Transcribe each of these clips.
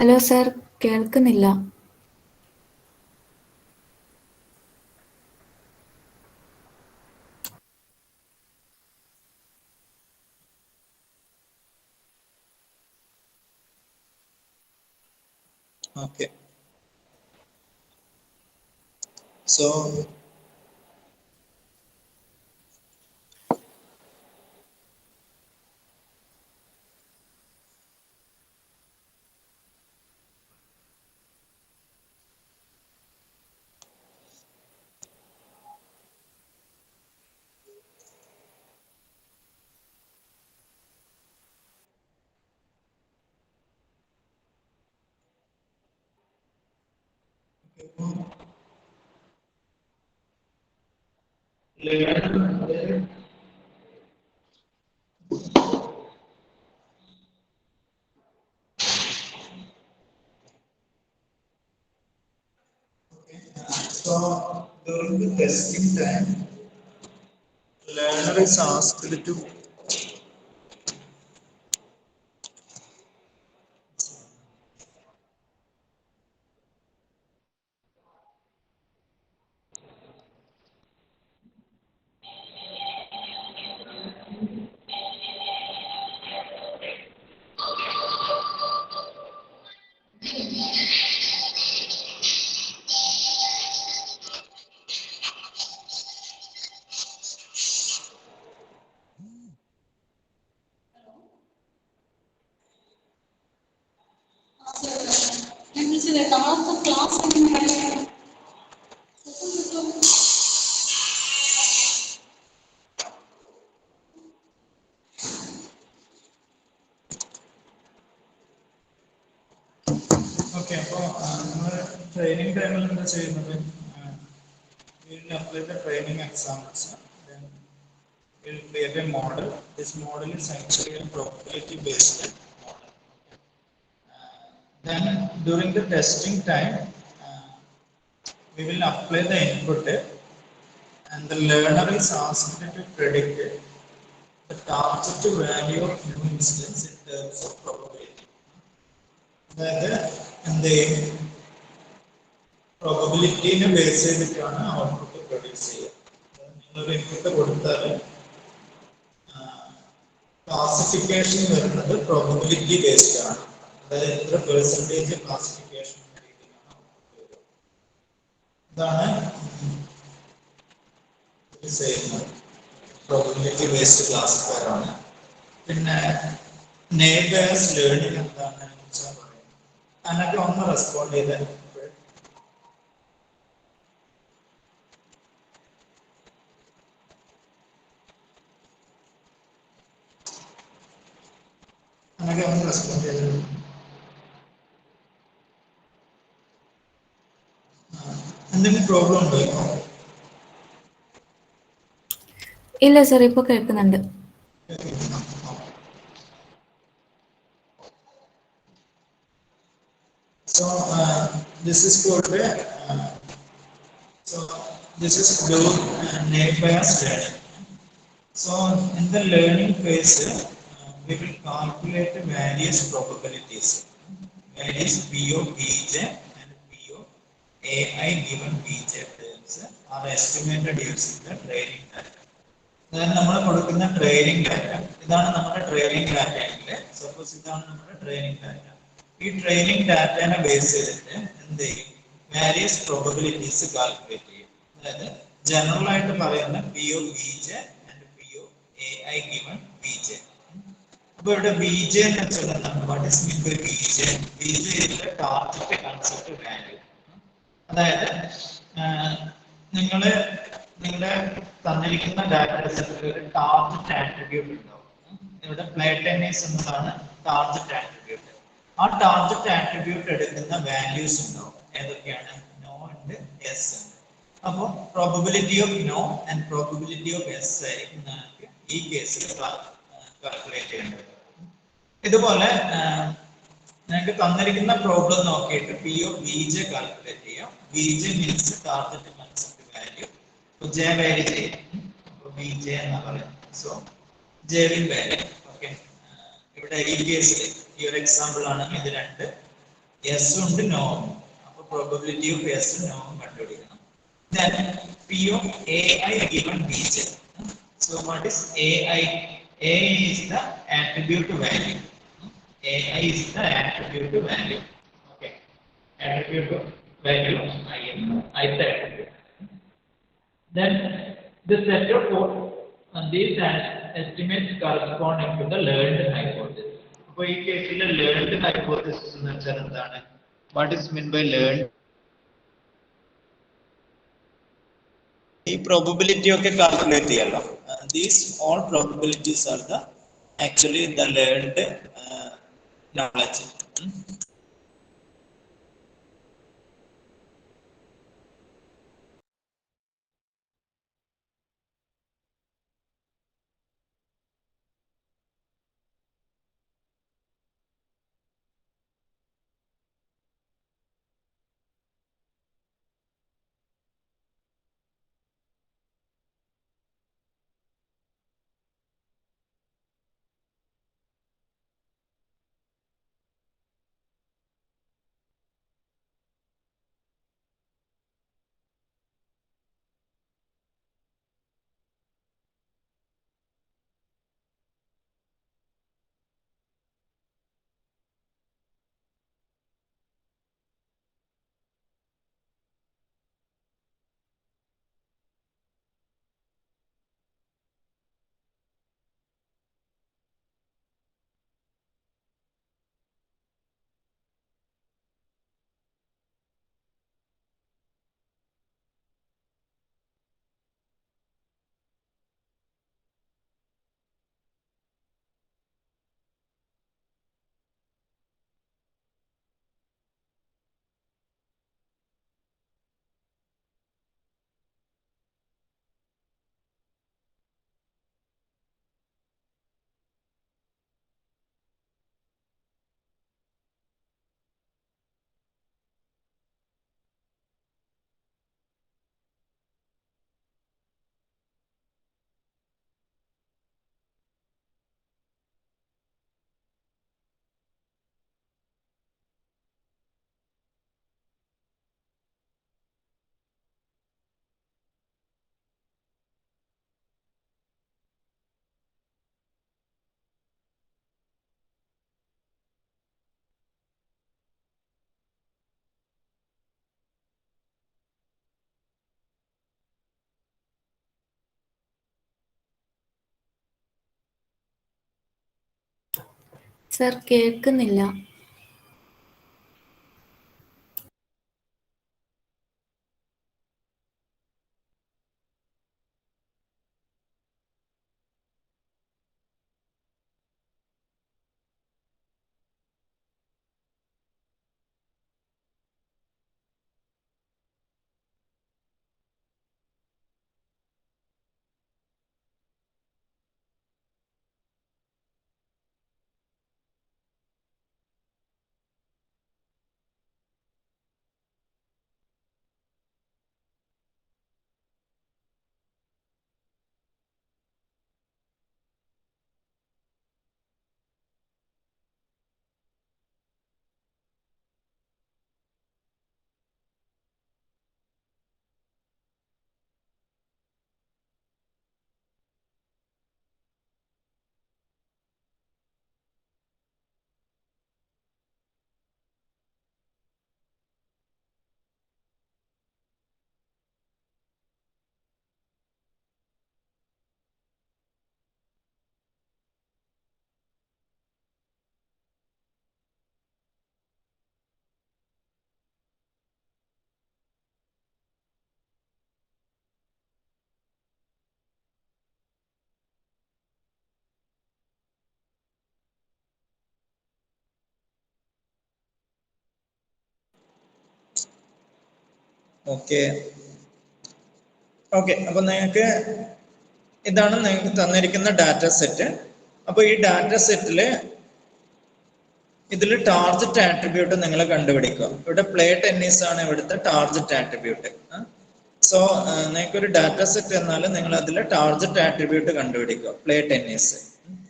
Hello sir, കേൾക്കുന്നില്ല. Okay. So during the testing time, learner is asked to Okay, training time we will apply the training examples. Then we will create a model. This model is actually a probability based model. Then during the testing time, we will apply the input and the learner is asked to predict the target value of new instance in terms of probability. അതായത് എന്ത് പ്രോബബിലിറ്റിനെ base ചെയ്തിട്ടാണ് output produce ചെയ്യുക. നിങ്ങളൊരു input കൊടുത്താൽ classification വരുന്നത് probability based ആണ്. അതായത് എത്ര പെർസെൻറ്റേജ് ക്ലാസിഫിക്കേഷൻ ഇതാണ് ചെയ്യുന്നത്. പ്രോബബിലിറ്റി ബേസ്ഡ് ക്ലാസിഫയർ ആണ്. പിന്നെ നെയിം ബേസ്ഡ് ലേണിംഗ് എന്താണ് വെച്ചാൽ പറയുന്നത്. അതിനൊക്കെ ഒന്ന് റെസ്പോണ്ട് ചെയ്താൽ അങ്ങനെ ഒന്ന് റെസ്പോണ്ട് ചെയ്തത്. എന്തെങ്കിലും പ്രോബ്ലം ഉണ്ടോ ഇപ്പോ? ഇല്ല സർ, ഇപ്പോൾ കേൾക്കുന്നുണ്ട്. So this is called so this is called naive Bayes learning. So in the learning phase, we will calculate various probabilities, various P of Bj and P of Ai given Bj terms are estimated using the training data. അതായത് നമ്മൾ കൊടുക്കുന്ന training data, ഇതാണ് നമ്മുടെ training data എങ്കിൽ suppose ഇതാണ് നമ്മുടെ training data. ഈ training ഡാറ്റനെ base ചെയ്തിട്ട് എന്ത് ചെയ്യും? വേരിയസ് പ്രോബബിലിറ്റീസ് കാൽക്കുലേറ്റ് ചെയ്യും. അതായത് ജനറൽ ആയിട്ട് പറയുന്ന P O B J and P of A I given B J. അപ്പൊ ഇവിടെ ബി ജെ എന്ന് വെച്ചാൽ എന്താണ്? What is mean by B J? B J is target concept value. അതായത് നിങ്ങള് നിങ്ങളുടെ തന്നിരിക്കുന്ന ഡാറ്റ സെറ്റിൽ ഒരു ടാർഗറ്റ് ആട്രിബ്യൂട്ട് ഉണ്ടാവും. ഇവിടെ പ്ലേറ്റനൈസ് എന്നതാണ് ടാർഗറ്റ് ആട്രിബ്യൂട്ട്. ആ ടാർഗറ്റ് ആട്രിബ്യൂട്ട് എടുക്കുന്ന വാല്യൂസ് ഉണ്ടാവും. ഏതൊക്കെയാണ്? നോ ഉണ്ട്, എസ് ഉണ്ട്. അപ്പോൾ probability of no and probability of yes ആയിരിക്കും നമുക്ക് ഈ കേസിൽ കാൽക്കുലേറ്റ് ചെയ്യേണ്ടത്. ഇതുപോലെ നിങ്ങൾക്ക് തന്നിരിക്കുന്ന പ്രോബ്ലം നോക്കിയിട്ട് P O B J calculate ചെയ്യാം. B J means target concept value. J value ചെയ്യും. അപ്പോൾ ബി ജെ എന്ന് പറയുന്നത്. So J will value. Okay, ഇവിടെ ഈ കേസിൽ ഈ ഒരു എക്സാമ്പിൾ ആണ് ഇത് രണ്ട്. യെസ് ഉണ്ട് നോ. അപ്പോൾ പ്രോബബിലിറ്റി ഓഫ് യെസ് നോ കണ്ടുപിടിക്കണം. Then P of AI given BJ. So what is AI? AI is the attribute value. AI is the attribute value. Okay. Attribute value ith attribute. Then the set of these estimates corresponding to the learned hypothesis. അപ്പോൾ ഈ കേസിൽ learned hypothesis എന്ന് വെച്ചാൽ എന്താണ്? What is mean by learned? ഈ probability ഒക്കെ calculate ചെയ്യല്ലോ. These all probabilities are the actually the learned knowledge. Sir കേൾക്കുന്നില്ല. Okay okay. അപ്പൊ നിങ്ങൾക്ക് ഇതാണ് നിങ്ങൾക്ക് തന്നിരിക്കുന്ന ഡാറ്റ സെറ്റ്. അപ്പൊ ഈ ഡാറ്റ സെറ്റില് ഇതിൽ ടാർജറ്റ് ആട്രിബ്യൂട്ട് നിങ്ങൾ കണ്ടുപിടിക്കുക. ഇവിടെ പ്ലേ ടെന്നീസ് ആണ് ഇവിടുത്തെ ടാർജറ്റ് ആട്രിബ്യൂട്ട്. സോ നിങ്ങൾക്ക് ഒരു ഡാറ്റ സെറ്റ് എന്നാൽ നിങ്ങൾ അതിൽ ടാർജറ്റ് ആട്രിബ്യൂട്ട് കണ്ടുപിടിക്കുക. Play tennis.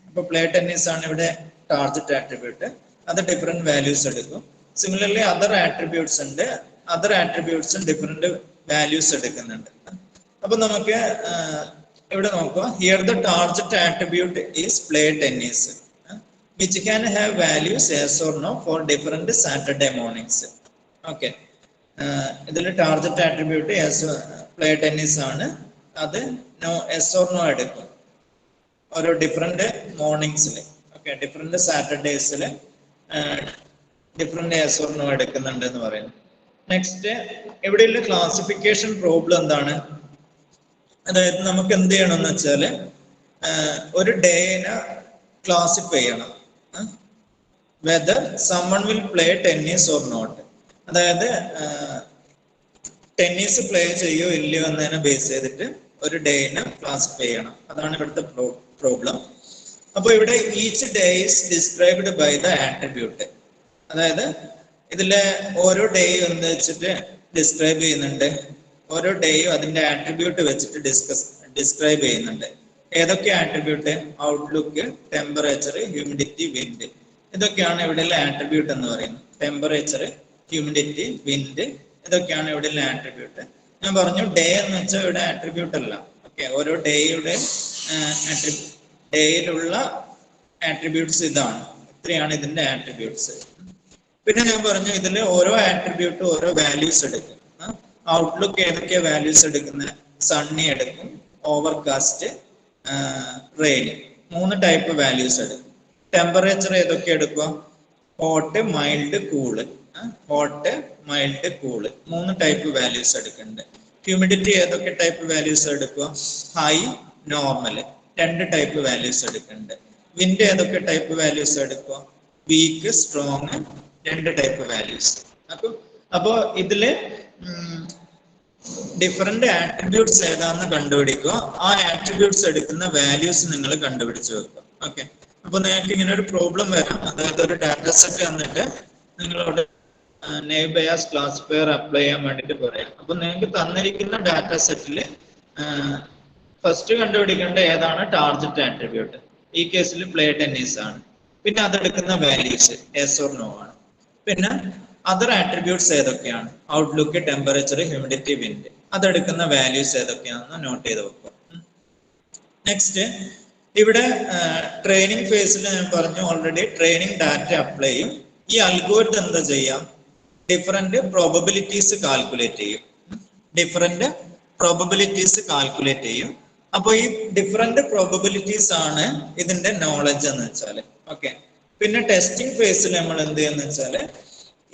അപ്പൊ പ്ലേ ടെന്നീസ് ആണ് ഇവിടെ ടാർജറ്റ് ആട്രിബ്യൂട്ട്. അത് ഡിഫറെന്റ് വാല്യൂസ് എടുക്കും. സിമിലർലി അതർ ആട്രിബ്യൂട്ട്സ് ഉണ്ട്, അതർ ആട്രിബ്യൂട്ട്സും ഡിഫറെന്റ് വാല്യൂസ് എടുക്കുന്നുണ്ട്. അപ്പൊ നമുക്ക് ഇവിടെ നോക്കുക, here the target attribute is play tennis which can have values yes or no for different Saturday mornings. Okay, ഇതിൽ ടാർഗറ്റ് ആട്രിബ്യൂട്ട് പ്ലേ ടെന്നീസ് ആണ്, അത് നോ എസ് ഓർ നോ എടുക്കും ഓരോ ഡിഫറെന്റ് മോർണിംഗ്സിൽ. Okay, different സാറ്റർഡേസിൽ different S or no എടുക്കുന്നുണ്ട് എന്ന് പറയുന്നു. Next, ഇവിടെയുള്ള ക്ലാസിഫിക്കേഷൻ പ്രോബ്ലം എന്താണ്? അതായത് നമുക്ക് എന്ത് ചെയ്യണം എന്ന് വെച്ചാൽ ഒരു ഡേനെ ക്ലാസിഫൈ ചെയ്യണം, whether someone will play tennis or not. അതായത് ടെന്നീസ് പ്ലേ ചെയ്യോ ഇല്ലയോ എന്നതിനെ ബേസ് ചെയ്തിട്ട് ഒരു ഡേനെ ക്ലാസിഫൈ ചെയ്യണം. അതാണ് ഇവിടുത്തെ പ്രോബ്ലം. അപ്പോൾ ഇവിടെ each day is described by the attribute. അതായത് ഇതിലെ ഓരോ ഡേയും എന്ന് വെച്ചിട്ട് ഡിസ്ക്രൈബ് ചെയ്യുന്നുണ്ട്, ഓരോ ഡേയും അതിന്റെ ആട്രിബ്യൂട്ട് വെച്ചിട്ട് ഡിസ്ക്രൈബ് ചെയ്യുന്നുണ്ട്. ഏതൊക്കെ attribute? Outlook, temperature, humidity, wind. ഇതൊക്കെയാണ് ഇവിടെയുള്ള ആട്രിബ്യൂട്ട് എന്ന് പറയുന്നത്. ടെമ്പറേച്ചർ, ഹ്യൂമിഡിറ്റി, വിൻഡ്, ഇതൊക്കെയാണ് ഇവിടെയുള്ള ആട്രിബ്യൂട്ട്. ഞാൻ പറഞ്ഞു ഡേ എന്ന് വെച്ചാൽ ഇവിടെ ആട്രിബ്യൂട്ട് അല്ല. ഓക്കെ, ഓരോ ഡേയുടെ ഡേയിലുള്ള ആട്രിബ്യൂട്ട്സ് ഇതാണ്, ഇത്രയാണ് ഇതിന്റെ ആട്രിബ്യൂട്ട്സ്. പിന്നെ ഞാൻ പറഞ്ഞു ഇതിൽ ഓരോ ആട്രിബ്യൂട്ടും ഓരോ വാല്യൂസ് എടുക്കും. ഔട്ട്ലുക്ക് ഏതൊക്കെ വാല്യൂസ് എടുക്കുന്നത്? സണ്ണി എടുക്കും, ഓവർകാസ്റ്റ്, റെയിൻ, 3 ടൈപ്പ് വാല്യൂസ് എടുക്കും. ടെമ്പറേച്ചർ ഏതൊക്കെ എടുക്കുക? Hot, mild, cool. Hot, mild, cool, 3 type values എടുക്കുന്നുണ്ട്. ഹ്യൂമിഡിറ്റി ഏതൊക്കെ ടൈപ്പ് വാല്യൂസ് എടുക്കുക? ഹൈ, നോർമൽ, 2 ടൈപ്പ് വാല്യൂസ് എടുക്കുന്നുണ്ട്. വിൻഡ് ഏതൊക്കെ ടൈപ്പ് വാല്യൂസ് എടുക്കുക? Weak, strong, 2 type values. അപ്പോ ഇതില് ഡിഫറെന്റ് ആട്രിബ്യൂട്ട്സ് ഏതാണെന്ന് കണ്ടുപിടിക്കുക. ആ ആട്രിബ്യൂട്ട്സ് എടുക്കുന്ന വാല്യൂസ് നിങ്ങൾ കണ്ടുപിടിച്ച് വെക്കുക. ഓക്കെ, അപ്പൊ നിങ്ങൾക്ക് ഇങ്ങനെ ഒരു പ്രോബ്ലം വരാം. അതായത് ഒരു ഡാറ്റ സെറ്റ് തന്നിട്ട് നിങ്ങളോട് നെയ്വ് ബയാസ് ക്ലാസിഫയർ അപ്ലൈ ചെയ്യാൻ വേണ്ടിയിട്ട് പറയാം. അപ്പൊ നിങ്ങൾക്ക് തന്നിരിക്കുന്ന ഡാറ്റ സെറ്റിൽ ഫസ്റ്റ് കണ്ടുപിടിക്കേണ്ട ഏതാണ് ടാർഗറ്റ് ആട്രിബ്യൂട്ട്. ഈ കേസിൽ പ്ലേ ടെന്നീസ് ആണ്. പിന്നെ അതെടുക്കുന്ന വാല്യൂസ് yes or no ആണ്. പിന്നെ അതർ ആട്രിബ്യൂട്ട്സ് ഏതൊക്കെയാണ്? Outlook, temperature, humidity, wind. അതെടുക്കുന്ന വാല്യൂസ് ഏതൊക്കെയാണെന്ന് നോട്ട് ചെയ്ത് വെക്കുക. നെക്സ്റ്റ്, ഇവിടെ ട്രെയിനിങ് ഫേസിൽ ഞാൻ പറഞ്ഞു ഓൾറെഡി ട്രെയിനിങ് ഡാറ്റ അപ്ലൈ ചെയ്യും. ഈ അൽഗോരിതം എന്താ ചെയ്യാം? ഡിഫറെന്റ് പ്രോബബിലിറ്റീസ് കാൽക്കുലേറ്റ് ചെയ്യും. ഡിഫറെന്റ് പ്രോബബിലിറ്റീസ് കാൽക്കുലേറ്റ് ചെയ്യും. അപ്പോൾ ഈ ഡിഫറെന്റ് പ്രോബബിലിറ്റീസ് ആണ് ഇതിന്റെ നോളജ് എന്ന് വെച്ചാല്. ഓക്കെ, പിന്നെ ടെസ്റ്റിംഗ് ഫേസിൽ നമ്മൾ എന്ത് ചെയ്യുന്ന വെച്ചാല്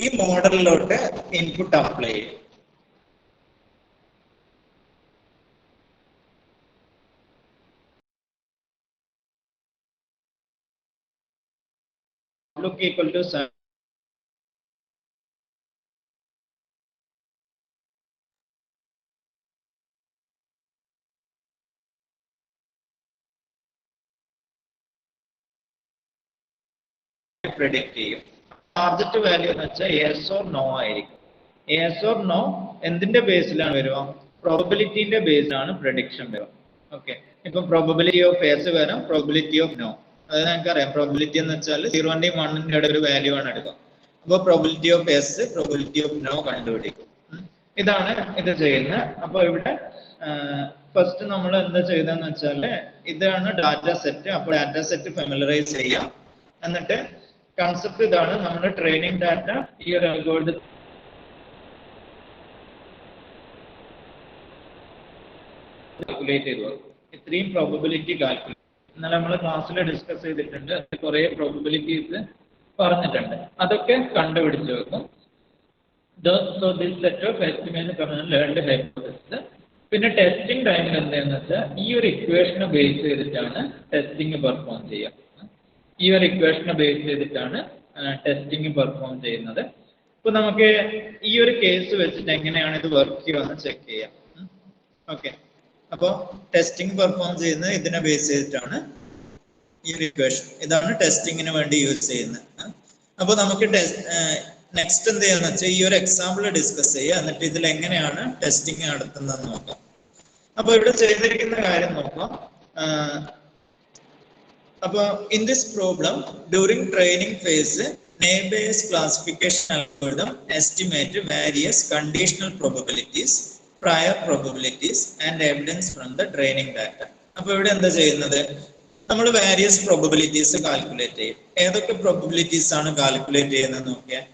ഈ മോഡലിലോട്ട് ഇൻപുട്ട് അപ്ലൈ ചെയ്യും. Look equal to 7. predict ചെയ്യും. ടാർഗറ്റ് വാല്യൂ എന്ന് വെച്ചാൽ yes or no ആയിരിക്കും. yes or no എന്തിന്റെ ബേസിലാണ് വരിക? പ്രോബബിലിറ്റിന്റെ ബേസിലാണ് പ്രഡിക്ഷൻ വരിക. ഓക്കെ, ഇപ്പൊ പ്രോബബിലിറ്റി ഓഫ് yes വരാം, പ്രോബബിലിറ്റി ഓഫ് no. അത് നമുക്കറിയാം, പ്രോബബിലിറ്റി എന്ന് വെച്ചാൽ 0-ന്റെയും 1-ന്റെയും ഇടയിൽ ഒരു വാല്യൂ ആണ് എടുക്കുക. അപ്പോൾ probability of yes, probability of no കണ്ടുപിടിക്കും. ഇതാണ് ഇത് ചെയ്യുന്നത്. അപ്പൊ ഇവിടെ ഫസ്റ്റ് നമ്മൾ എന്താ ചെയ്തതെന്ന് വെച്ചാല് ഇതാണ് ഡാറ്റ സെറ്റ്. അപ്പോൾ ഡാറ്റ സെറ്റ് ഫെമിലറൈസ് ചെയ്യാം. എന്നിട്ട് കൺസെപ്റ്റ് ഇതാണ്, നമ്മുടെ ട്രെയിനിങ് ഡാറ്റ ഈ ഒരു അൽഗോരിതം കാൽക്കുലേറ്റ് ചെയ്തു. ഇത്രയും പ്രോബബിലിറ്റി കാൽക്കുലേറ്റ് ഇന്നലെ നമ്മൾ ക്ലാസ്സിൽ ഡിസ്കസ് ചെയ്തിട്ടുണ്ട്. കുറെ പ്രോബബിലിറ്റീസ് പറഞ്ഞിട്ടുണ്ട്, അതൊക്കെ കണ്ടുപിടിച്ച് വെക്കും. So this set of estimate learned hypothesis. പിന്നെ ടെസ്റ്റിംഗ് ടൈമിൽ എന്താണെന്ന് വെച്ചാൽ ഈ ഒരു ഇക്വേഷനെ ബേസ് ചെയ്തിട്ടാണ് ടെസ്റ്റിംഗ് പെർഫോം ചെയ്യുക. ഈ ഒരു ഇക്വേഷനെ ബേസ് ചെയ്തിട്ടാണ് ടെസ്റ്റിംഗ് പെർഫോം ചെയ്യുന്നത്. ഇപ്പൊ നമുക്ക് ഈ ഒരു കേസ് വെച്ചിട്ട് എങ്ങനെയാണ് ഇത് വർക്ക് ചെയ്യുമെന്ന് ചെക്ക് ചെയ്യാം. ഓക്കെ, അപ്പോൾ ടെസ്റ്റിംഗ് പെർഫോം ചെയ്യുന്നത് ഇതിനെ ബേസ് ചെയ്തിട്ടാണ്. ഈ ഒരു ഇക്വേഷൻ ഇതാണ് ടെസ്റ്റിങ്ങിന് വേണ്ടി യൂസ് ചെയ്യുന്നത്. അപ്പോൾ നമുക്ക് നെക്സ്റ്റ് എന്ത് ചെയ്യാന്ന് വെച്ചാൽ ഈ ഒരു എക്സാമ്പിൾ ഡിസ്കസ് ചെയ്യുക, എന്നിട്ട് ഇതിൽ എങ്ങനെയാണ് ടെസ്റ്റിംഗ് നടത്തുന്നത് നോക്കാം. അപ്പൊ ഇവിടെ ചെയ്തിരിക്കുന്ന കാര്യം നോക്കാം. അപ്പൊ in this problem during training phase Naive Bayes classification algorithm estimate various conditional probabilities, prior probabilities and evidence from the training data. അപ്പോൾ ഇവിടെ എന്താ ചെയ്യുന്നത്? നമ്മൾ വേരിയസ് പ്രോബബിലിറ്റീസ് കാൽക്കുലേറ്റ് ചെയ്യും. ഏതൊക്കെ പ്രോബബിലിറ്റീസ് ആണ് കാൽക്കുലേറ്റ് ചെയ്യുന്നത് നോക്കിയാൽ,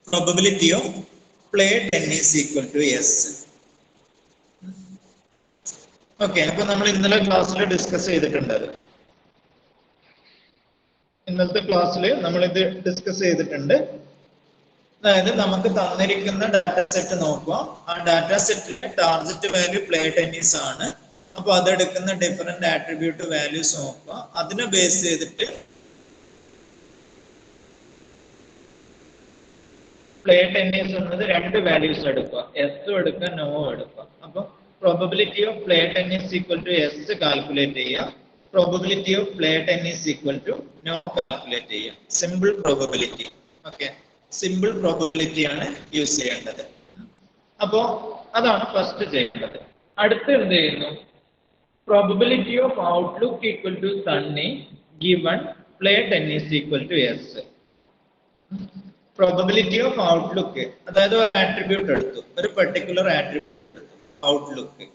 probability of play tennis equal to yes. Okay, അപ്പൊ നമ്മൾ ഇന്നലെ ക്ലാസ്സിൽ ഡിസ്കസ് ചെയ്തിട്ടുണ്ട്. ഇന്നത്തെ ക്ലാസ്സിൽ നമ്മൾ ഇത് ഡിസ്കസ് ചെയ്തിട്ടുണ്ട്. അതായത് നമുക്ക് തന്നിരിക്കുന്ന ഡാറ്റ സെറ്റ് നോക്കുക. ആ ഡാറ്റ സെറ്റിലെ ടാർഗറ്റ് വാല്യൂ പ്ലേ ടെന്നീസ് ആണ്. അപ്പൊ അതെടുക്കുന്ന ഡിഫറെന്റ് ആട്രിബ്യൂട്ട് വാല്യൂസ് നോക്കുക. അതിനെ ബേസ് ചെയ്തിട്ട് പ്ലേ ടെന്നീസ് എന്നത് രണ്ട് വാല്യൂസ് എടുക്കുക, എസ് എടുക്കുക, നോ എടുക്കുക. അപ്പൊ probability of play tennis equal to yes calculate ചെയ്യുക, probability of play tennis equal to no calculate ചെയ്യുക. Simple probability. Okay, simple probability ആണ് യൂസ് ചെയ്യേണ്ടത്. അപ്പോ അതാണ് ഫസ്റ്റ് ചെയ്യേണ്ടത്. അടുത്ത് എന്ത് ചെയ്യുന്നു? Probability of outlook equal to sunny given play tennis equal to yes. Probability of outlook, അതായത് ഒരു ആട്രിബ്യൂട്ട് എടുത്തു, ഒരു പെർട്ടിക്കുലർ ആട്രിബ്യൂട്ട് ഔട്ട്ലുക്ക്.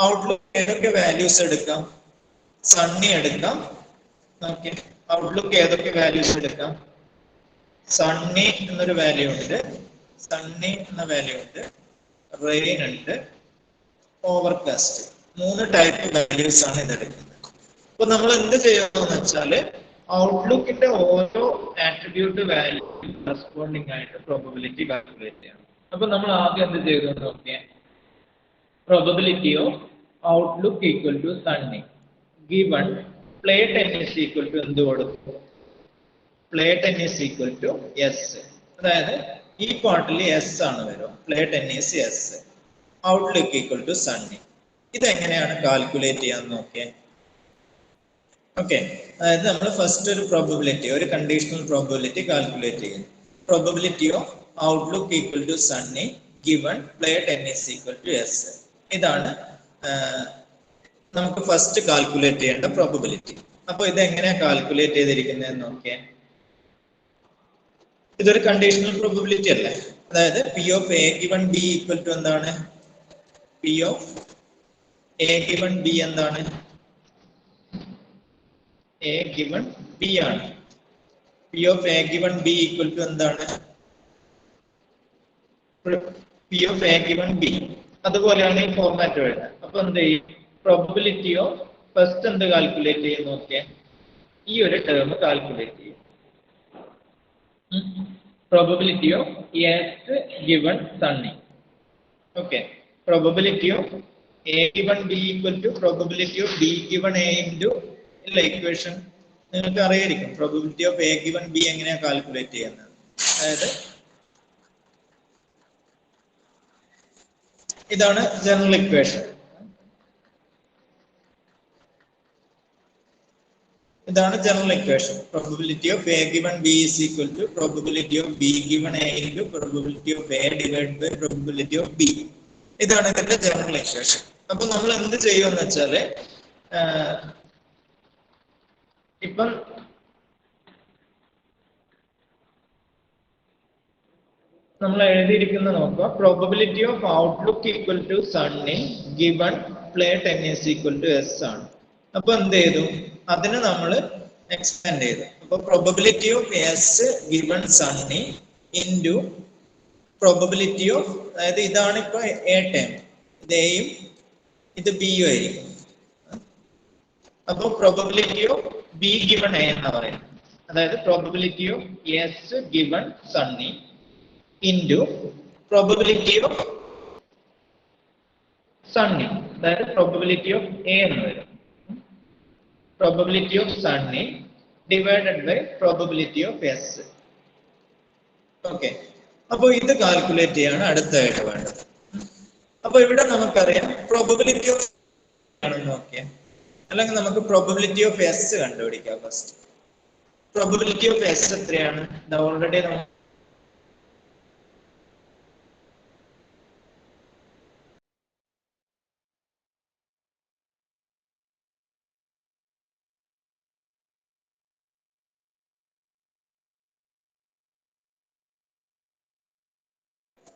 ഔട്ട്ലുക്ക് ഏതൊക്കെ വാല്യൂസ് എടുക്കാം? സണ്ണി എടുക്കാം. ഓക്കെ, ഔട്ട്ലുക്ക് ഏതൊക്കെ വാല്യൂസ് എടുക്കാം? സണ്ണി എന്നൊരു വാല്യൂ ഉണ്ട്, സണ്ണി എന്ന വാല്യൂ ഉണ്ട്, റെയിൻ ഉണ്ട്, ഓവർകാസ്റ്റ്. 3 ടൈപ്പ് വാല്യൂസ് ആണ് ഇതെടുക്കുന്നത്. അപ്പൊ നമ്മൾ എന്ത് ചെയ്യുമെന്ന് വെച്ചാല് ഔട്ട്ലുക്കിന്റെ ഓരോ ആട്രിബ്യൂട്ട് വാല്യൂ കറസ്പോണ്ടിങ് ആയിട്ട് പ്രോബബിലിറ്റി കാൽക്കുലേറ്റ് ചെയ്യണം. അപ്പൊ നമ്മൾ ആദ്യം എന്ത് ചെയ്തു നോക്കിയാൽ, probability of outlook equal to sunny given play tennis equal to എന്ത് കൊടുക്കും? Play tennis equal to yes. അതായത് ഈ പാർട്ടിൽ എസ് ആണ് വരും, play tennis yes, outlook equal to sunny. ഇതെങ്ങനെയാണ് കാൽക്കുലേറ്റ് ചെയ്യാൻ നോക്കിയേ. ഓക്കെ, അതായത് നമ്മൾ ഫസ്റ്റ് ഒരു പ്രോബബിലിറ്റി, ഒരു കണ്ടീഷണൽ പ്രോബബിലിറ്റി കാൽക്കുലേറ്റ് ചെയ്യുന്നു. Probability of outlook equal to sunny given play tennis equal to yes. ഇതാണ് നമുക്ക് ഫസ്റ്റ് കാൽക്കുലേറ്റ് ചെയ്യേണ്ട പ്രോബബിലിറ്റി. അപ്പൊ ഇത് എങ്ങനെയാ കാൽക്കുലേറ്റ് ചെയ്തിരിക്കുന്നത് നോക്കിയേ. ഇതൊരു കണ്ടീഷണൽ പ്രോബബിലിറ്റി അല്ലേ? അതായത് P of A given B equal to എന്താണ്? P of A given B എന്താണ്? എ ഗിവൺ ബി ആണ്. P of A given B equal to എന്താണ്? P of A given B. അതുപോലെയാണ് ഈ ഫോർമാറ്റ് വരുന്നത്. അപ്പൊ എന്ത് ചെയ്യും? പ്രോബബിലിറ്റി ഓഫ് ഫസ്റ്റ് എന്ത് കാൽക്കുലേറ്റ് ചെയ്യും നോക്കിയാൽ, ഈ ഒരു ടേം കാൽക്കുലേറ്റ് ചെയ്യും. Probability of S given Sunny. Okay. Probability of A given B equal to probability of B given A into equation. നിങ്ങൾക്ക് അറിയായിരിക്കും probability of A given B എങ്ങനെയാ calculate ചെയ്യുന്നത്. അതായത് ഇതാണ് ജനറൽ ഇക്വേഷൻ. ഇതാണ് general equation. Probability of A given B is equal to probability of B given A into probability of A divide by probability of B. ഇതാണ് ഇതിന്റെ general equation. അപ്പൊ നമ്മൾ എന്ത് ചെയ്യുമെന്ന് വെച്ചാല്, ഇപ്പം നമ്മൾ എഴുതിയിരിക്കുന്ന നോക്കുക, probability of outlook equal to sunny given play tennis equal to yes ആണ്. അപ്പൊ എന്ത് ചെയ്തു? അതിനെ നമ്മൾ എക്സ്പാൻഡ് ചെയ്തു. അപ്പൊ probability of yes given sunny into probability of, അതായത് ഇതാണ് ഇപ്പൊ എ ടേം, ഇത് എയും ഇത് ബിയും ആയിരിക്കും. അപ്പൊ probability of B given A എന്ന് പറയുന്നത്, അതായത് probability of yes given sunny into probability of sunny, അതായത് പ്രോബബിലിറ്റി ഓഫ് എ എന്ന് വരും. Probability of sunny divided by probability of yes. Okay, അപ്പോൾ ഇത് കാൽക്കുലേറ്റ് ചെയ്യാണ് അടുത്തായിട്ട് വേണ്ടത്. അപ്പൊ ഇവിടെ നമുക്കറിയാം പ്രോബബിലിറ്റി ഓഫ് ആണെന്ന് നോക്കിയാൽ, അല്ലെങ്കിൽ നമുക്ക് പ്രോബബിലിറ്റി ഓഫ് എസ് കണ്ടുപിടിക്കാം. ഫസ്റ്റ് പ്രോബബിലിറ്റി ഓഫ് എസ് എത്രയാണ്? ഓൾറെഡി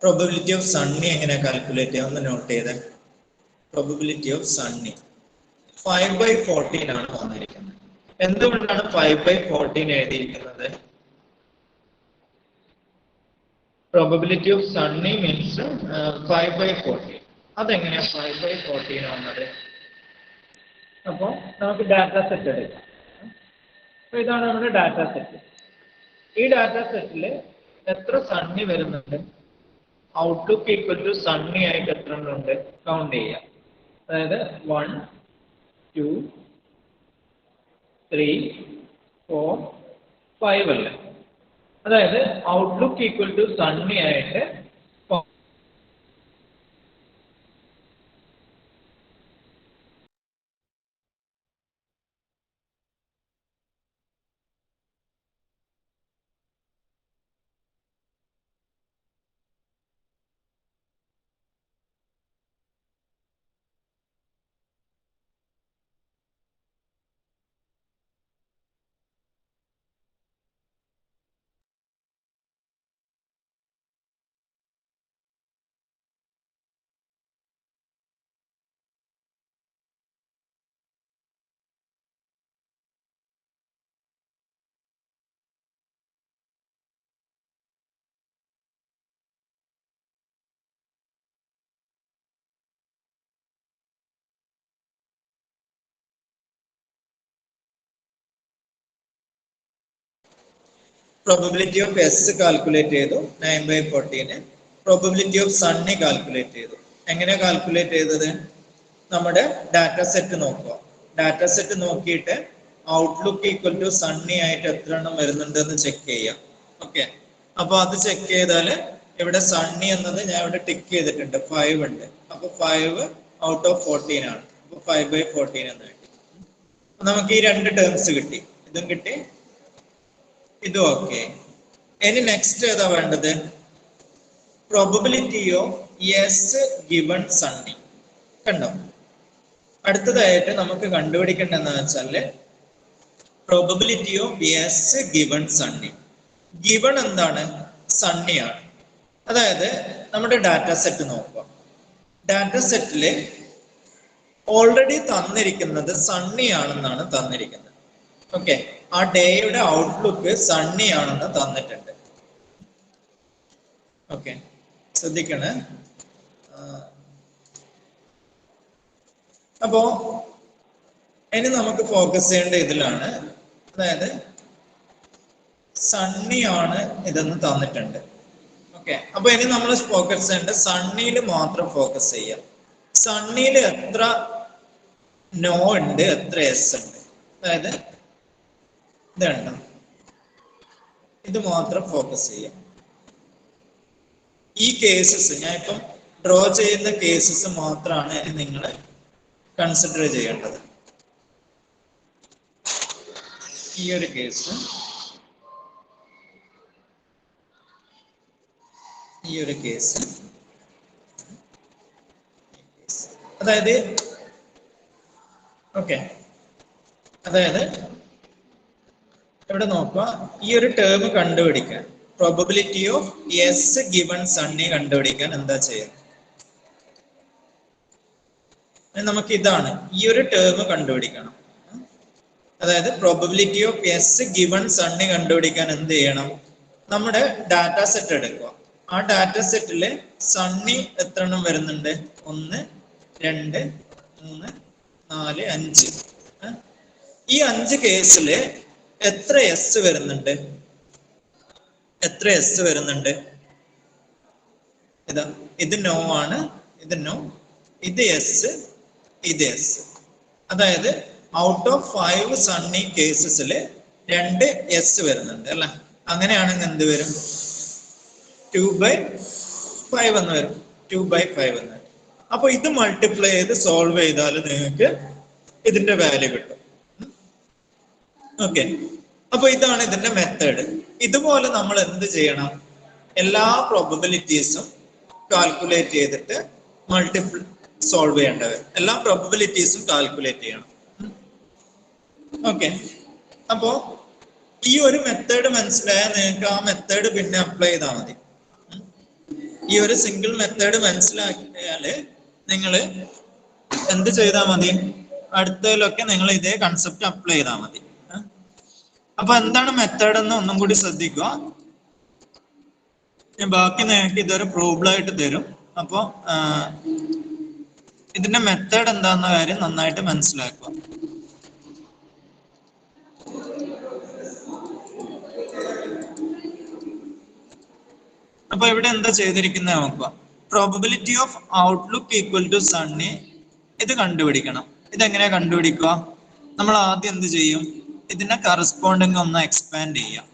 പ്രോബബിലിറ്റി ഓഫ് സണ്ണി എങ്ങനെ കാൽക്കുലേറ്റ് ചെയ്യാം ഒന്ന് നോട്ട് ചെയ്തേ. പ്രോബബിലിറ്റി ഓഫ് സണ്ണി 5/14 ആണ് വന്നിരിക്കുന്നത്. എന്തുകൊണ്ടാണ് 5/14 എഴുതിയിരിക്കുന്നത്? Probability of Sunny means 5/14. അതെങ്ങനെയാ 5/14 വന്നത്? അപ്പോൾ നമുക്ക് ഡാറ്റ സെറ്റ് എടുക്കാം. അപ്പോൾ ഇതാണ് നമ്മുടെ ഡാറ്റ സെറ്റ്. ഈ ഡാറ്റ സെറ്റിൽ എത്ര സണ്ണി വരുന്നുണ്ട്? ഔട്ട്ലുക്ക് ഈക്വൽ ടു സണ്ണി ആയിട്ട് എത്ര ഉണ്ട് കൗണ്ട് ചെയ്യാം. അതായത് 1 2 3 4 5 അല്ല. അതായത് ഔട്ട്ലുക്ക് ഈക്വൽ ടു സണ്ണി ആയിട്ട് പ്രോബബിലിറ്റി ഓഫ് എസ് കാൽക്കുലേറ്റ് ചെയ്തു 9/14. പ്രോബബിലിറ്റി ഓഫ് സണ്ണി കാൽക്കുലേറ്റ് ചെയ്തു. എങ്ങനെ കാൽക്കുലേറ്റ് ചെയ്തത്? നമ്മുടെ ഡാറ്റ സെറ്റ് നോക്കുക. ഡാറ്റ സെറ്റ് നോക്കിയിട്ട് ഔട്ട്ലുക്ക് ഈക്വൽ ടു സണ്ണി ആയിട്ട് എത്ര എണ്ണം വരുന്നുണ്ട് എന്ന് ചെക്ക് ചെയ്യാം. ഓക്കെ, അപ്പൊ അത് ചെക്ക് ചെയ്താൽ ഇവിടെ സണ്ണി എന്നത് ഞാൻ ഇവിടെ ടിക്ക് ചെയ്തിട്ടുണ്ട്, 5 ഉണ്ട്. അപ്പൊ 5 ഔട്ട് ഓഫ് 14 ആണ്. അപ്പൊ 5/14 എന്ന് കിട്ടി. നമുക്ക് ഈ രണ്ട് ടേംസ് കിട്ടി, ഇതും കിട്ടി, ഇതും ഓക്കെ. ഇനി നെക്സ്റ്റ് ഏതാ വേണ്ടത്? Probability of yes given Sunny. കണ്ടോ? അടുത്തതായിട്ട് നമുക്ക് കണ്ടുപിടിക്കേണ്ടതെന്ന് വെച്ചാല് probability of yes given Sunny. Given എന്താണ്? സണ്ണിയാണ്. അതായത് നമ്മുടെ ഡാറ്റ സെറ്റ് നോക്കുക. ഡാറ്റ സെറ്റില് ഓൾറെഡി തന്നിരിക്കുന്നത് സണ്ണി ആണെന്നാണ് തന്നിരിക്കുന്നത്. ഓക്കെ, ആ ഡേയുടെ ഔട്ട്ലുക്ക് സണ്ണി ആണെന്ന് തന്നിട്ടുണ്ട്. ഓക്കെ, ശ്രദ്ധിക്കണേ. അപ്പോ ഇനി നമുക്ക് ഫോക്കസ് ചെയ്യേണ്ട ഇതിലാണ്. അതായത് സണ്ണി ആണ് ഇതെന്ന് തന്നിട്ടുണ്ട്. ഓക്കെ, അപ്പൊ ഇനി നമ്മൾ ഫോക്കസ് ചെയ്യേണ്ട സണ്ണിയിൽ മാത്രം ഫോക്കസ് ചെയ്യാം. സണ്ണിയിൽ എത്ര നോ ഉണ്ട്, എത്ര എസ് ഉണ്ട്. അതായത് ഇതുണ്ട്, ഇത് മാത്രം ഫോക്കസ് ചെയ്യാം. ഈ കേസസ് ഞാൻ ഇപ്പം ഡ്രോ ചെയ്യുന്ന കേസസ് മാത്രമാണ് നിങ്ങൾ കൺസിഡർ ചെയ്യേണ്ടത്. ഈ ഒരു കേസ്, ഈ ഒരു കേസ്, അതായത് ഓക്കെ, അതായത് ഇവിടെ നോക്കുക. ഈ ഒരു ടേം കണ്ടുപിടിക്കാൻ, probability of yes given Sunny കണ്ടുപിടിക്കാൻ എന്താ ചെയ്യുക? നമുക്ക് ഇതാണ്, ഈ ഒരു ടേം കണ്ടുപിടിക്കണം. അതായത് probability of yes given Sunny കണ്ടുപിടിക്കാൻ എന്ത് ചെയ്യണം? നമ്മുടെ ഡാറ്റ സെറ്റ് എടുക്കുക. ആ ഡാറ്റ സെറ്റില് സണ്ണി എത്ര എണ്ണം വരുന്നുണ്ട്? 1 2 3 4 5. ഈ 5 കേസില് എത്ര എസ് വരുന്നുണ്ട്? എത്ര എസ് വരുന്നുണ്ട്? ഇതാ, ഇത് നോ ആണ്, ഇത് നോ, ഇത് എസ്, ഇത് എസ്. അതായത് ഔട്ട് ഓഫ് 5 സണ്ണി കേസസില് 2 എസ് വരുന്നുണ്ട് അല്ലെ? അങ്ങനെയാണെങ്കിൽ എന്ത് വരും? 2/5 എന്ന് വരും. 2/5 എന്ന് വരും. അപ്പൊ ഇത് മൾട്ടിപ്ലൈ ചെയ്ത് സോൾവ് ചെയ്താൽ നിങ്ങൾക്ക് ഇതിന്റെ വാല്യൂ കിട്ടും. ഓക്കെ, അപ്പൊ ഇതാണ് ഇതിന്റെ മെത്തേഡ്. ഇതുപോലെ നമ്മൾ എന്ത് ചെയ്യണം? എല്ലാ പ്രോബബിലിറ്റീസും കാൽക്കുലേറ്റ് ചെയ്തിട്ട് മൾട്ടിപ്പിൾ സോൾവ് ചെയ്യേണ്ടത്. എല്ലാ പ്രോബബിലിറ്റീസും കാൽക്കുലേറ്റ് ചെയ്യണം. ഓക്കെ, അപ്പോ ഈ ഒരു മെത്തേഡ് മനസ്സിലായാൽ നിങ്ങൾക്ക് ആ മെത്തേഡ് പിന്നെ അപ്ലൈ ചെയ്താൽ മതി. ഈ ഒരു സിംഗിൾ മെത്തേഡ് മനസ്സിലാക്കിയാല് നിങ്ങൾ എന്ത് ചെയ്താൽ മതി, അടുത്തതിലൊക്കെ നിങ്ങൾ ഇതേ കൺസെപ്റ്റ് അപ്ലൈ ചെയ്താൽ മതി. അപ്പൊ എന്താണ് മെത്തേഡ് എന്ന് ഒന്നും കൂടി ശ്രദ്ധിക്കുക. ഞാൻ ബാക്കി നിങ്ങൾക്ക് ഇതൊരു പ്രോബ്ലം ആയിട്ട് തരും. അപ്പൊ ഇതിന്റെ മെത്തേഡ് എന്താന്ന കാര്യം നന്നായിട്ട് മനസ്സിലാക്കുക. അപ്പൊ ഇവിടെ എന്താ ചെയ്തിരിക്കുന്നത് നോക്കുക. Probability of outlook equal to sunny ഇത് കണ്ടുപിടിക്കണം. ഇതെങ്ങനെയാ കണ്ടുപിടിക്കുക? നമ്മൾ ആദ്യം എന്ത് ചെയ്യും, ഇതിനെ കറസ്പോണ്ടിങ് ഒന്ന് എക്സ്പാൻഡ് ചെയ്യാം.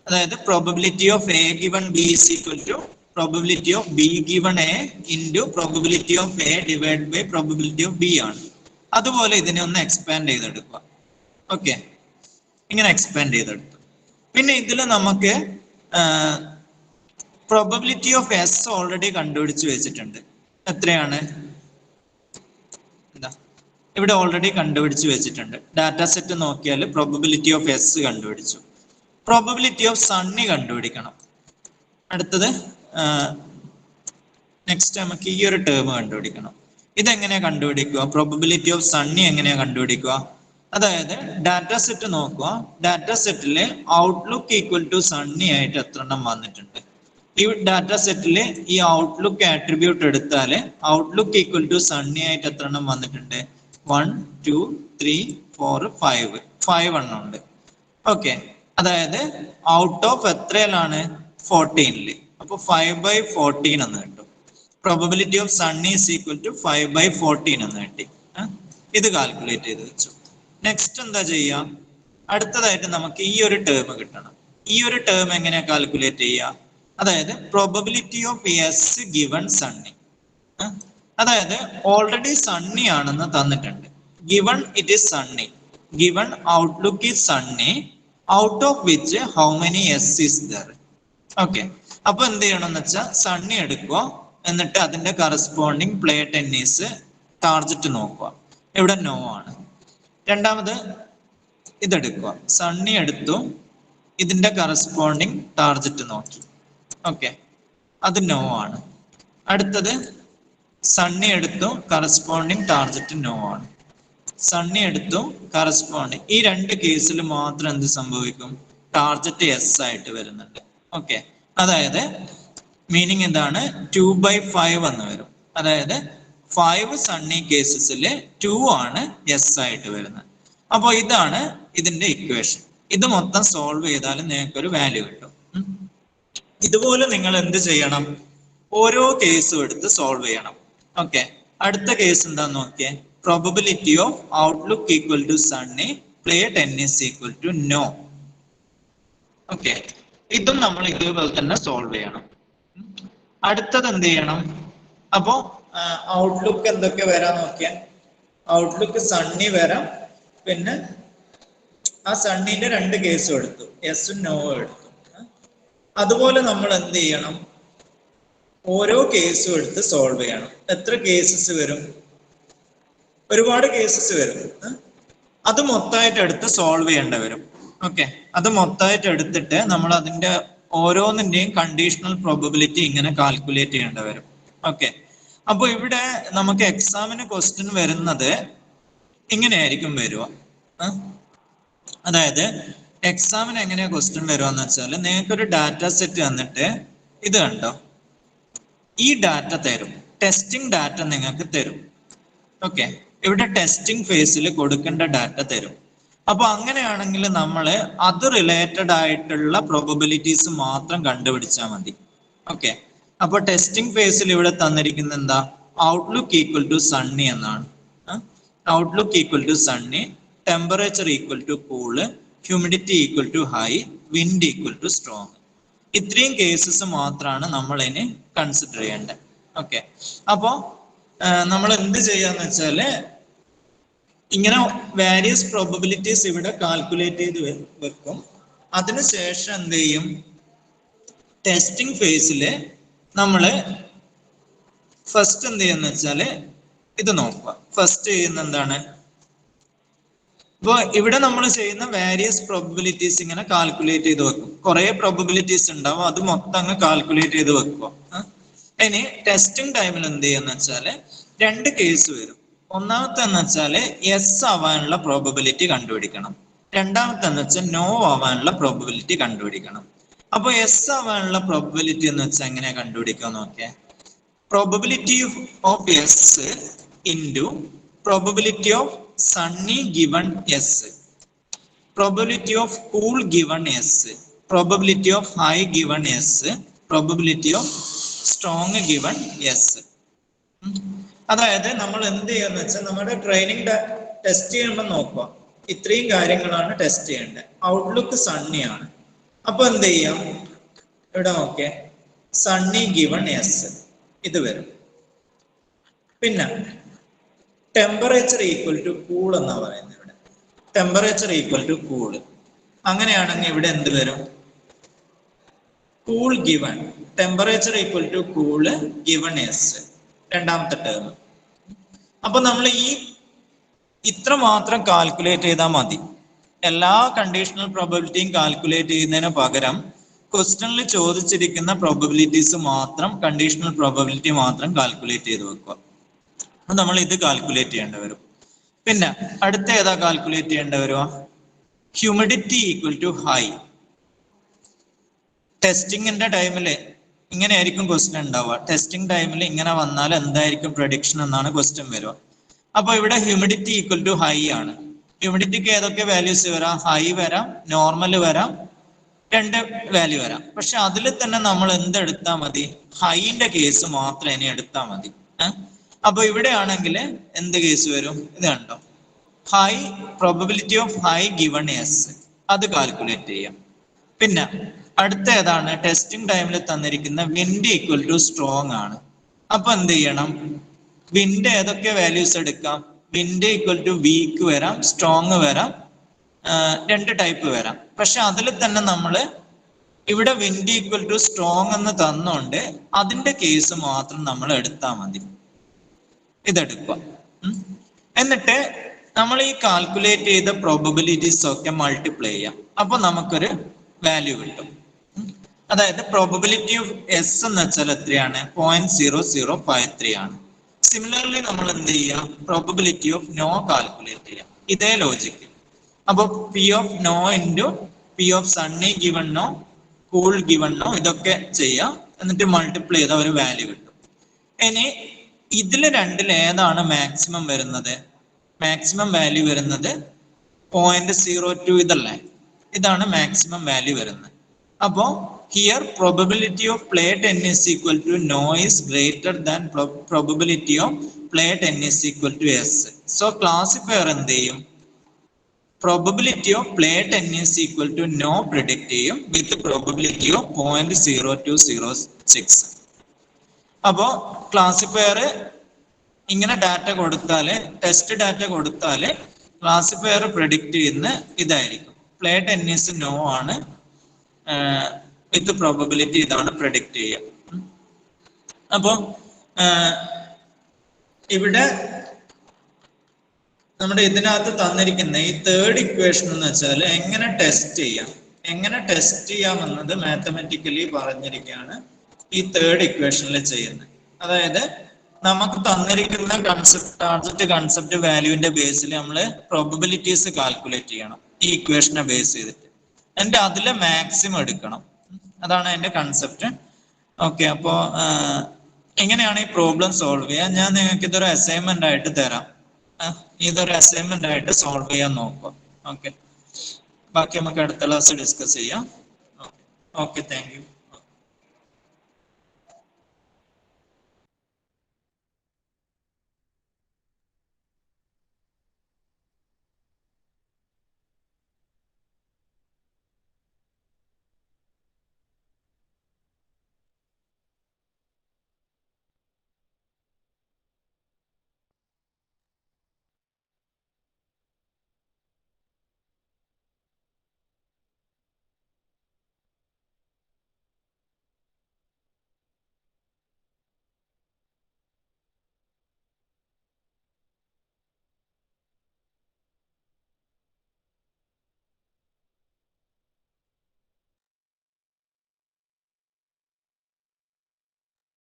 അതായത് probability of A given B is equal to probability of B given A into probability of A divide by probability of B ആണ്. അതുപോലെ ഇതിനെ ഒന്ന് എക്സ്പാൻഡ് ചെയ്തെടുക്കുക. ഓക്കെ, ഇങ്ങനെ എക്സ്പാൻഡ് ചെയ്തെടുത്തു. പിന്നെ ഇതിൽ നമുക്ക് പ്രോബബിലിറ്റി ഓഫ് എസ് ഓൾറെഡി കണ്ടുപിടിച്ച് വെച്ചിട്ടുണ്ട്. എത്രയാണ്? എന്താ ഇവിടെ ഓൾറെഡി കണ്ടുപിടിച്ച് വെച്ചിട്ടുണ്ട്. ഡാറ്റാ സെറ്റ് നോക്കിയാൽ പ്രോബബിലിറ്റി ഓഫ് എസ് കണ്ടുപിടിച്ചു. പ്രോബബിലിറ്റി ഓഫ് സണ്ണി കണ്ടുപിടിക്കണം. അടുത്തത് നെക്സ്റ്റ് നമുക്ക് ഈ ഒരു ടേം കണ്ടുപിടിക്കണം. ഇതെങ്ങനെയാ കണ്ടുപിടിക്കുക? പ്രോബബിലിറ്റി ഓഫ് സണ്ണി എങ്ങനെയാ കണ്ടുപിടിക്കുക? അതായത് ഡാറ്റാ സെറ്റ് നോക്കുക. ഡാറ്റാ സെറ്റില് ഔട്ട്ലുക്ക് ഈക്വൽ ടു സണ്ണി ആയിട്ട് എത്ര എണ്ണം വന്നിട്ടുണ്ട്? ഈ ഡാറ്റാ സെറ്റില് ഈ ഔട്ട്ലുക്ക് ആട്രിബ്യൂട്ട് എടുത്താൽ ഔട്ട്ലുക്ക് ഈക്വൽ ടു സണ്ണി ആയിട്ട് എത്ര എണ്ണം വന്നിട്ടുണ്ട്? 1 2 3 4 5 എണ്ണം ഉണ്ട്. ഓക്കെ, അതായത് ഔട്ട് ഓഫ് എത്രയിലാണ്? 14. അപ്പൊ 5/14 എന്ന് കിട്ടും. Probability of sunny is equal to 5/14 എന്ന് കിട്ടി. ഇത് കാൽക്കുലേറ്റ് ചെയ്ത് വെച്ചു. നെക്സ്റ്റ് എന്താ ചെയ്യുക? അടുത്തതായിട്ട് നമുക്ക് ഈ ഒരു ടേം കിട്ടണം. ഈ ഒരു ടേം എങ്ങനെയാ കാൽക്കുലേറ്റ് ചെയ്യുക? അതായത് probability of yes given Sunny. അതായത് ഓൾറെഡി സണ്ണി ആണെന്ന് തന്നിട്ടുണ്ട്. Given it is Sunny, given outlook is Sunny, out of which how many S is there. Okay, അപ്പൊ എന്ത് ചെയ്യണം എന്ന് വെച്ചാൽ സണ്ണി എടുക്കുക, എന്നിട്ട് അതിന്റെ കറസ്പോണ്ടിങ് പ്ലേ ടെന്നീസ് ടാർജറ്റ് നോക്കുക. ഇവിടെ നോ ആണ്. രണ്ടാമത് ഇതെടുക്കുക, സണ്ണി എടുത്തു, ഇതിന്റെ കറസ്പോണ്ടിങ് ടാർജറ്റ് നോക്കി. ഓക്കെ, അത് നോ ആണ്. അടുത്തത് സണ്ണി എടുത്തു, കറസ്പോണ്ടിങ് ടാർജറ്റ് നോ ആണ്. സണ്ണി എടുത്തു, കറസ്പോണ്ടിങ്. ഈ രണ്ട് കേസിൽ മാത്രം എന്ത് സംഭവിക്കും? ടാർജറ്റ് എസ് ആയിട്ട് വരുന്നുണ്ട്. ഓക്കെ, അതായത് മീനിങ് എന്താണ്? 2/5 എന്ന് വരും. അതായത് 5 സണ്ണി കേസസിൽ 2 ആണ് എസ് ആയിട്ട് വരുന്നത്. അപ്പോൾ ഇതാണ് ഇതിന്റെ ഇക്വേഷൻ. ഇത് മൊത്തം സോൾവ് ചെയ്താൽ നിങ്ങൾക്ക് ഒരു വാല്യൂ കിട്ടും. ഇതുപോലെ നിങ്ങൾ എന്ത് ചെയ്യണം? ഓരോ കേസും എടുത്ത് സോൾവ് ചെയ്യണം. ഓക്കെ, അടുത്ത കേസ് എന്താന്ന് നോക്കിയേ. Probability of outlook equal to sunny, play tennis equal to no. Okay, ഇതും നമ്മൾ ഇതേപോലെ തന്നെ സോൾവ് ചെയ്യണം. അടുത്തത് എന്ത് ചെയ്യണം? അപ്പോ ഔട്ട്ലുക്ക് എന്തൊക്കെ വരാൻ നോക്കിയാൽ ഔട്ട്ലുക്ക് സണ്ണി വരാം. പിന്നെ ആ സണ്ണിന്റെ രണ്ട് കേസും എടുത്തു, എസും നോ എടുത്തു. അതുപോലെ നമ്മൾ എന്ത് ചെയ്യണം? ഓരോ കേസും എടുത്ത് സോൾവ് ചെയ്യണം. എത്ര കേസസ് വരും? ഒരുപാട് കേസസ് വരും. അത് മൊത്തമായിട്ട് എടുത്ത് സോൾവ് ചെയ്യേണ്ടി വരും. ഓക്കെ, അത് മൊത്തമായിട്ട് എടുത്തിട്ട് നമ്മൾ അതിന്റെ ഓരോന്നിന്റെയും കണ്ടീഷണൽ പ്രോബബിലിറ്റി ഇങ്ങനെ കാൽക്കുലേറ്റ് ചെയ്യേണ്ടി വരും. ഓക്കെ, അപ്പൊ ഇവിടെ നമുക്ക് എക്സാമിന് ക്വസ്റ്റ്യൻ വരുന്നത് ഇങ്ങനെയായിരിക്കും വരിക. അതായത് എക്സാമിന് എങ്ങനെയാ ക്വസ്റ്റ്യൻ വരുവാന്ന് വെച്ചാൽ, നിങ്ങൾക്കൊരു ഡാറ്റ സെറ്റ് തന്നിട്ട് ഇത് കണ്ടോ, ഈ ഡാറ്റ തരും, ടെസ്റ്റിംഗ് ഡാറ്റ നിങ്ങൾക്ക് തരും. ഓക്കെ, ഇവിടെ ടെസ്റ്റിംഗ് ഫേസിൽ കൊടുക്കേണ്ട ഡാറ്റ തരും. അപ്പൊ അങ്ങനെയാണെങ്കിൽ നമ്മൾ അത് റിലേറ്റഡ് ആയിട്ടുള്ള പ്രോബബിലിറ്റീസ് മാത്രം കണ്ടുപിടിച്ചാൽ മതി. ഓക്കെ, അപ്പൊ ടെസ്റ്റിംഗ് ഫേസിൽ ഇവിടെ തന്നിരിക്കുന്ന എന്താ? ഔട്ട്ലുക്ക് ഈക്വൽ ടു സണ്ണി എന്നാണ്. Outlook equal to sunny, temperature equal to cool, humidity equal to high, wind equal to strong. ഇത്രയും കേസസ് മാത്രമാണ് നമ്മൾ ഇനി കൺസിഡർ ചെയ്യേണ്ടത്. ഓക്കെ, അപ്പോ നമ്മൾ എന്ത് ചെയ്യാന്ന് വെച്ചാല് ഇങ്ങനെ വാരിയസ് പ്രോബബിലിറ്റീസ് ഇവിടെ കാൽക്കുലേറ്റ് ചെയ്ത് വെക്കും. അതിനുശേഷം എന്ത് ചെയ്യും? ടെസ്റ്റിംഗ് ഫേസില് നമ്മള് ഫസ്റ്റ് എന്ത് ചെയ്യുന്ന വെച്ചാല് ഇത് നോക്കുക. ഫസ്റ്റ് ചെയ്യുന്ന എന്താണ്? അപ്പോൾ ഇവിടെ നമ്മൾ ചെയ്യുന്ന വേരിയസ് പ്രോബബിലിറ്റീസ് ഇങ്ങനെ കാൽക്കുലേറ്റ് ചെയ്ത് വെക്കും. കുറെ പ്രോബബിലിറ്റീസ് ഉണ്ടാവും, അത് മൊത്തം അങ്ങ് കാൽക്കുലേറ്റ് ചെയ്ത് വെക്കുക. ഇനി ടെസ്റ്റിംഗ് ടൈമിൽ എന്ത് ചെയ്യുന്ന വെച്ചാല് രണ്ട് കേസ് വരും. ഒന്നാമത്തെ എന്ന് വെച്ചാല് യെസ് ആവാനുള്ള പ്രോബബിലിറ്റി കണ്ടുപിടിക്കണം. രണ്ടാമത്തെ എന്ന് വെച്ചാൽ നോ ആവാനുള്ള പ്രോബബിലിറ്റി കണ്ടുപിടിക്കണം. അപ്പൊ യെസ് ആവാനുള്ള പ്രോബബിലിറ്റി എന്ന് വെച്ചാൽ എങ്ങനെയാ കണ്ടുപിടിക്കുക നോക്കിയേ. Probability of yes into probability of sunny given yes, probability of cool given yes, probability of high given yes, probability of strong given yes. അതായത് നമ്മൾ എന്ത് ചെയ്യുന്ന വെച്ചാൽ നമ്മുടെ ട്രെയിനിങ് ടെസ്റ്റ് ചെയ്യുമ്പോൾ നോക്കുക, ഇത്രയും കാര്യങ്ങളാണ് ടെസ്റ്റ് ചെയ്യേണ്ടത്. ഔട്ട്ലുക്ക് സണ്ണിയാണ്. അപ്പൊ എന്ത് ചെയ്യാം, ഇവിടെ നോക്കിയേ, സണ്ണി ഗിവൺ യെസ് ഇത് വരും. പിന്നെ ടെമ്പറേച്ചർ ഈക്വൽ ടു കൂൾ എന്നാ പറയുന്നത്. ഇവിടെ ടെമ്പറേച്ചർ ഈക്വൽ ടു കൂൾ. അങ്ങനെയാണെങ്കിൽ ഇവിടെ എന്ത് വരും, cool given, temperature equal to cool given yes, രണ്ടാമത്തെ ടേം. അപ്പൊ നമ്മൾ ഇത്ര മാത്രം കാൽക്കുലേറ്റ് ചെയ്താൽ മതി. എല്ലാ കണ്ടീഷണൽ പ്രോബബിലിറ്റിയും കാൽക്കുലേറ്റ് ചെയ്യുന്നതിന് പകരം ക്വസ്റ്റനിൽ ചോദിച്ചിരിക്കുന്ന പ്രോബബിലിറ്റീസ് മാത്രം, കണ്ടീഷണൽ പ്രോബബിലിറ്റി മാത്രം കാൽക്കുലേറ്റ് ചെയ്ത് വെക്കുക. അപ്പൊ നമ്മൾ ഇത് കാൽക്കുലേറ്റ് ചെയ്യേണ്ടി വരും. പിന്നെ അടുത്ത ഏതാ കാൽക്കുലേറ്റ് ചെയ്യേണ്ടി വരുക, ഹ്യൂമിഡിറ്റി ഈക്വൽ ടു ഹൈ. ടെസ്റ്റിങ്ങിന്റെ ടൈമില് ഇങ്ങനെയായിരിക്കും ക്വസ്റ്റ്യൻ ഉണ്ടാവുക. ടെസ്റ്റിംഗ് ടൈമിൽ ഇങ്ങനെ വന്നാൽ എന്തായിരിക്കും പ്രഡിക്ഷൻ എന്നാണ് ക്വസ്റ്റ്യൻ വരിക. അപ്പൊ ഇവിടെ ഹ്യൂമിഡിറ്റി ഈക്വൽ ടു ഹൈ ആണ്. ഹ്യൂമിഡിറ്റിക്ക് ഏതൊക്കെ വാല്യൂസ് വരാം, ഹൈ വരാം, നോർമൽ വരാം, രണ്ട് വാല്യൂ വരാം. പക്ഷെ അതിൽ തന്നെ നമ്മൾ എന്തെടുത്താൽ മതി, ഹൈന്റെ കേസ് മാത്രം ഇനി എടുത്താൽ മതി. അപ്പൊ ഇവിടെ ആണെങ്കിൽ എന്ത് കേസ് വരും, ഇത് കണ്ടോ, high, probability of high given yes, അത് കാൽക്കുലേറ്റ് ചെയ്യാം. പിന്നെ അടുത്ത ഏതാണ്, ടെസ്റ്റിംഗ് ടൈമിൽ തന്നിരിക്കുന്ന വിൻഡ് ഈക്വൽ ടു സ്ട്രോങ് ആണ്. അപ്പൊ എന്ത് ചെയ്യണം, വിൻഡ് ഏതൊക്കെ വാല്യൂസ് എടുക്കാം, വിൻഡ് ഈക്വൽ ടു വീക്ക് വരാം, സ്ട്രോങ് വരാം, രണ്ട് ടൈപ്പ് വരാം. പക്ഷെ അതിൽ തന്നെ നമ്മൾ ഇവിടെ വിൻഡ് ഈക്വൽ ടു സ്ട്രോങ് എന്ന് തന്നോണ്ട് അതിന്റെ കേസ് മാത്രം നമ്മൾ എടുത്താൽ മതി. ഇതെടുക്കുക. എന്നിട്ട് നമ്മൾ ഈ കാൽക്കുലേറ്റ് ചെയ്ത പ്രോബബിലിറ്റീസ് ഒക്കെ മൾട്ടിപ്ലൈ ചെയ്യാം. അപ്പൊ നമുക്കൊരു വാല്യൂ കിട്ടും. അതായത് പ്രോബബിലിറ്റി ഓഫ് എസ് എന്ന് വെച്ചാൽ എത്രയാണ്, 0.0053 ആണ്. സിമിലർലി നമ്മൾ എന്ത് ചെയ്യാം, പ്രോബബിലിറ്റി ഓഫ് നോ കാൽക്കുലേറ്റ് ചെയ്യാം, ഇതേ ലോജിക്ക്. അപ്പൊ P of no into P of sunny given no, cool given no, ഇതൊക്കെ ചെയ്യാം. എന്നിട്ട് മൾട്ടിപ്ലൈ ചെയ്ത ഒരു വാല്യൂ കിട്ടും. ഇനി ഇതിൽ രണ്ടിൽ ഏതാണ് മാക്സിമം വരുന്നത്, മാക്സിമം വാല്യൂ വരുന്നത് 0.02 ഇതല്ലേ, ഇതാണ് മാക്സിമം വാല്യൂ വരുന്നത്. അപ്പോ here probability of plate n is equal to no is greater than probability of plate n is equal to s. So classifier എന്ത് ചെയ്യും, probability of plate n is equal to no predict ചെയ്യും വിത്ത് probability of 0.0206. അപ്പോ classifier ഇങ്ങനെ data കൊടുത്താല്, test data കൊടുത്താല് classifier predict ചെയ്യുന്ന ഇതായിരിക്കും, plate n is no ആണ്, വിത്ത് പ്രോബബിലിറ്റി ഇതാണ് പ്രെഡിക്റ്റ് ചെയ്യുക. അപ്പോ ഇവിടെ നമ്മുടെ ഇതിനകത്ത് തന്നിരിക്കുന്ന ഈ തേർഡ് ഇക്വേഷൻ എന്ന് വെച്ചാൽ എങ്ങനെ ടെസ്റ്റ് ചെയ്യാമെന്നത് മാത്തമാറ്റിക്കലി പറഞ്ഞിരിക്കുകയാണ് ഈ തേർഡ് ഇക്വേഷനിൽ ചെയ്യുന്നത്. അതായത് നമുക്ക് തന്നിരിക്കുന്ന ടാർഗറ്റ് കൺസെപ്റ്റ് വാല്യൂവിന്റെ ബേസിൽ നമ്മൾ പ്രോബബിലിറ്റീസ് കാൽക്കുലേറ്റ് ചെയ്യണം ഈ ഇക്വേഷനെ ബേസ് ചെയ്തിട്ട്. എന്നിട്ട് അതിലെ മാക്സിമം എടുക്കണം, അതാണ് അതിന്റെ കൺസെപ്റ്റ്. ഓക്കെ, അപ്പോൾ എങ്ങനെയാണ് ഈ പ്രോബ്ലം സോൾവ് ചെയ്യുക, ഞാൻ നിങ്ങൾക്ക് ഇതൊരു അസൈൻമെന്റ് ആയിട്ട് തരാം. ഇതൊരു അസൈൻമെന്റ് ആയിട്ട് സോൾവ് ചെയ്യാൻ നോക്കുക. ഓക്കെ, ബാക്കി നമുക്ക് അടുത്ത ക്ലാസ് ഡിസ്കസ് ചെയ്യാം. Okay, thank you.